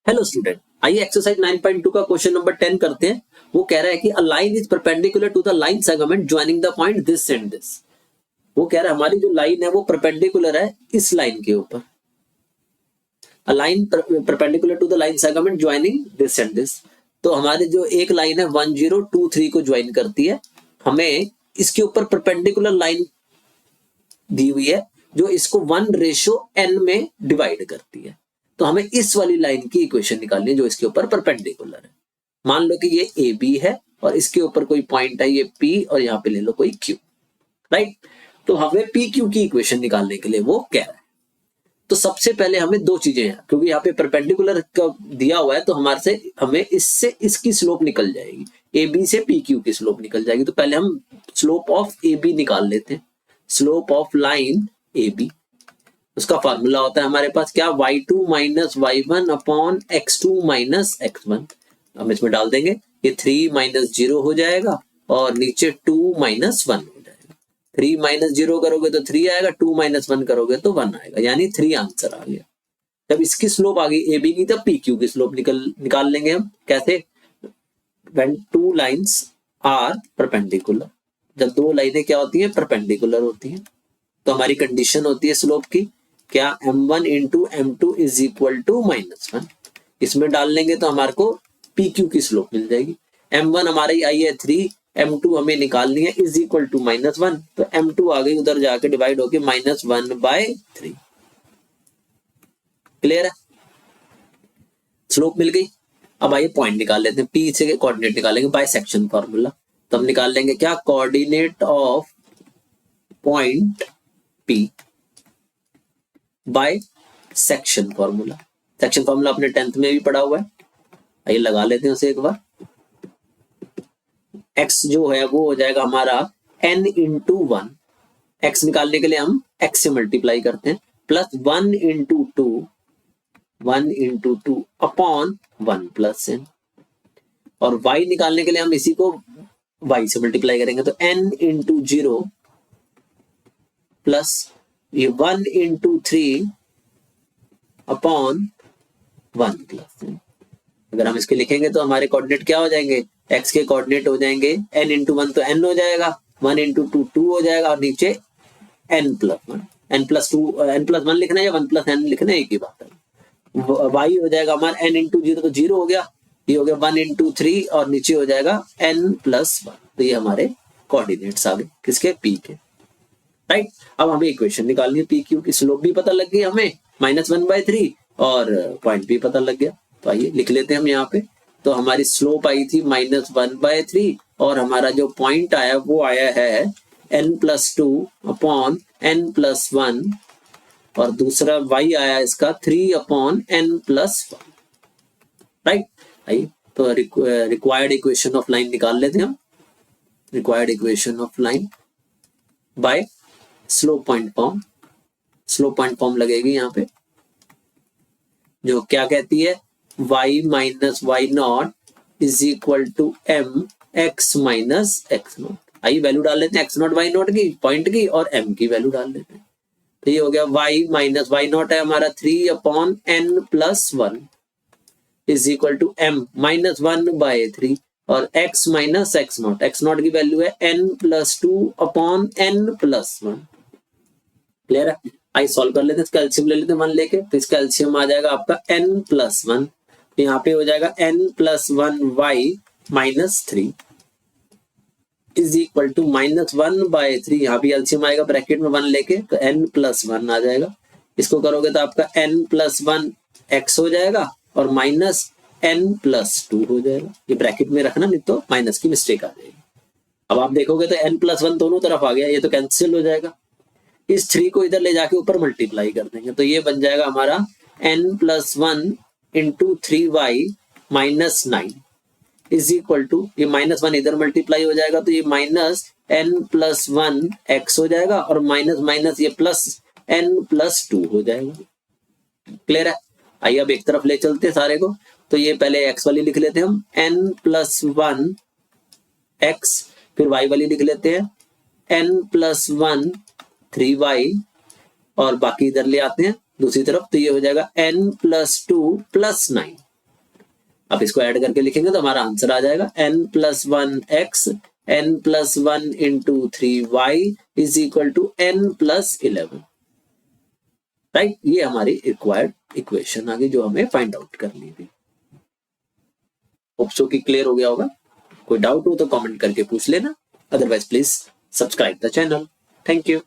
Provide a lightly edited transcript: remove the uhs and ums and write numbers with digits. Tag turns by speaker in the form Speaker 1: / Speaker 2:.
Speaker 1: Hello student, आइए exercise 9.2 का question number 10 करते हैं। वो कह रहा है कि a line is perpendicular to the line segment joining the point this and this. वो कह रहा है हमारी जो लाइन है वो परपेंडिकुलर है इस लाइन के ऊपर। A line perpendicular to the line segment joining this and this. तो हमारी जो एक लाइन है 1023 को ज्वाइन करती है, हमें इसके ऊपर परपेंडिकुलर लाइन दी हुई है जो इसको 1:n में डिवाइड करती है। तो हमें इस वाली लाइन की इक्वेशन निकालनी है जो इसके ऊपर परपेंडिकुलर है। मान लो कि ये ए बी है और इसके ऊपर कोई पॉइंट है ये पी और यहाँ पे ले लो कोई क्यू, राइट। तो हमें पी क्यू की इक्वेशन निकालने के लिए वो कह रहा है। तो सबसे पहले हमें दो चीजें हैं, क्योंकि यहाँ पे परपेंडिकुलर का दिया हुआ है तो हमें इससे इसकी स्लोप निकल जाएगी, ए बी से पी क्यू की स्लोप निकल जाएगी। तो पहले हम स्लोप ऑफ ए बी निकाल लेते हैं। Slope of line A B, उसका फॉर्मूला होता है हमारे पास क्या, y2 minus y1 upon x2 minus x1। हम इसमें डाल देंगे, ये 3 माइनस 0 हो जाएगा और नीचे 2 माइनस 1 हो जाएगा। 3 माइनस 0 करोगे तो 3 आएगा, 2 माइनस 1 करोगे तो 1 आएगा, यानी 3 आंसर आ गया। जब इसकी स्लोप आ गई ए बी की, तब पी क्यू की स्लोप निकाल लेंगे हम। कैसे? when two lines are perpendicular, जब दो लाइनें क्या होती हैं, परपेंडिकुलर होती हैं। तो हमारी कंडीशन होती है स्लोप की क्या, m1 into m2 is equal to -1। इसमें डाल लेंगे तो हमारे को पी क्यू की स्लोप मिल जाएगी। m1 हमारी आई है 3, m2 हमें निकालनी है इज इक्वल टू -1। तो m2 आ गई उधर जाके डिवाइड होके -1/3। क्लियर है? स्लोप मिल गई। अब आइए पॉइंट निकाल लेते हैं, पी से कोऑर्डिनेट निकालेंगे बाय सेक्शन फॉर्मूला। तो हम निकाल लेंगे क्या, coordinate of point P by section formula. Section formula अपने 10th में भी पढ़ा हुआ है, आइए लगा लेते हैं उसे एक बार। x जो है वो हो जाएगा हमारा n इंटू 1। x निकालने के लिए हम x से मल्टीप्लाई करते हैं, plus 1 into 2, 1 into 2 upon 1 plus n। और y निकालने के लिए हम इसी को y से मल्टीप्लाई करेंगे, तो n इंटू 0 प्लस ये 1 इंटू 3 अपॉन 1 प्लस n। अगर हम इसके लिखेंगे तो हमारे कोऑर्डिनेट क्या हो जाएंगे, x के कोऑर्डिनेट हो जाएंगे n इंटू 1 तो n हो जाएगा, 1 इंटू 2 2 हो जाएगा और नीचे n plus 1, n plus 2, n plus 1 लिखना है या 1 प्लस n लिखना है, एक ही बात है। y हो जाएगा हमारा n इंटू 0 तो 0 हो गया, ये हो गया 1 इंटू 3 और नीचे हो जाएगा n प्लस 1। तो ये हमारे कोऑर्डिनेट्स आ गए किसके, p के, राइट। अब हमें इक्वेशन निकालनी है, पी क्यू की स्लोप भी पता लग गई हमें -1/3 और पॉइंट भी पता लग गया। तो आइए लिख लेते हैं हम यहाँ पे। तो हमारी स्लोप आई थी -1/3 और हमारा जो पॉइंट आया वो आया है n+2 अपॉन n+1 और दूसरा y आया इसका 3 अपॉन n+1, राइट। आइए तो रिक्वायर्ड इक्वेशन ऑफ लाइन निकाल लेते हैं हम। Required equation of line by slope point form. Slope point form लगेगी यहाँ पे, जो क्या कहती है, y minus y naught is equal to m x minus x naught. आइए वैल्यू डाल लेते हैं x नॉट वाई नॉट की, पॉइंट की, और m की वैल्यू डाल लेते हैं। तो ये हो गया y माइनस वाई नॉट है हमारा 3 upon n+1 is equal to m -1/3 और x माइनस एक्स नॉट की वैल्यू है n+2 अपॉन n+1। क्लियर है? आई सॉल्व कर लेते हैं, कैल्शियम ले लेते हैं 1 लेके, तो इसका एलसीएम आ जाएगा आपका n+1। तो यहाँ पे हो जाएगा n+1y -3 इज इक्वल टू -1/3। यहाँ भी एलसीएम आएगा ब्रैकेट में 1 लेके, तो n+1 आ जाएगा। इसको करोगे तो आपका n+1 x हो जाएगा और -n+2 हो जाएगा। ये ब्रैकेट में रखना, नहीं तो माइनस की मिस्टेक आ जाएगी। अब आप देखोगे तो n+1 दोनों तरफ आ गया, ये तो कैंसिल हो जाएगा। इस 3 को इधर ले जाके ऊपर मल्टीप्लाई कर देंगे, तो ये बन जाएगा हमारा n+1 into 3y -9 is equal to, ये -1 इधर मल्टीप्लाई हो जाएगा तो ये -n+1 x हो जाएगा और माइनस माइनस ये प्लस n+2 हो जाएगा। क्लियर है? आइए अब एक तरफ ले चलते हैं सारे को। तो ये पहले x वाली लिख लेते हैं हम, n+1 x, फिर y वाली लिख लेते हैं n+1 3y और बाकी इधर ले आते हैं दूसरी तरफ, तो ये हो जाएगा n+2 + 9 आप इसको ऐड करके लिखेंगे तो हमारा आंसर आ जाएगा n+1x n+1 into 3y is equal to n+11। Right, ये हमारी रिक्वायर्ड इक्वेशन आ गई जो हमें फाइंड आउट करनी थी। होप सो कि क्लियर हो गया होगा। कोई डाउट हो तो कमेंट करके पूछ लेना, otherwise please subscribe the channel. Thank you.